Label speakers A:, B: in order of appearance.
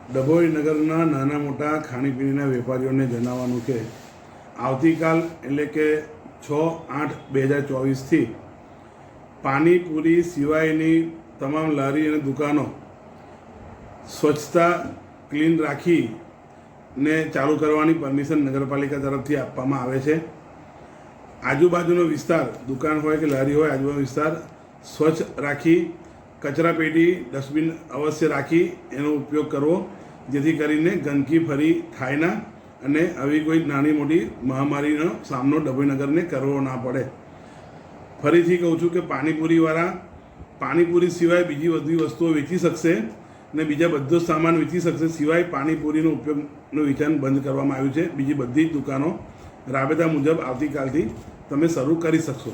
A: ડભોઈ નગરના નાના મોટા ખાણીપીણીના વેપારીઓને જણાવવાનું કે આવતીકાલ એટલે કે 6/8/2024થી પાણીપુરી સિવાયની તમામ લારી અને દુકાનો સ્વચ્છતા ક્લીન રાખીને ચાલુ કરવાની પરમિશન નગરપાલિકા તરફથી આપવામાં આવે છે. આજુબાજુનો વિસ્તાર, દુકાન હોય કે લારી હોય, આજુબાજુનો વિસ્તાર સ્વચ્છ રાખી, કચરાપેટી ડસ્ટબિન અવશ્ય રાખી એનો ઉપયોગ કરવો, જેથી કરીને ગંદકી ફરી થાય ના અને આવી કોઈ નાની મોટી મહામારીનો સામનો ડભોઈ નગરને કરવો ના પડે. ફરીથી કહું છું કે પાણીપુરીવાળા પાણીપુરી સિવાય બીજી બધી વસ્તુઓ વેચી શકશે ને બીજા બધો સામાન વેચી શકશે, સિવાય પાણીપુરીનો ઉપયોગનું વેચાણ બંધ કરવામાં આવ્યું છે. બીજી બધી જ દુકાનો રાબેતા મુજબ આવતીકાલથી તમે શરૂ કરી શકશો.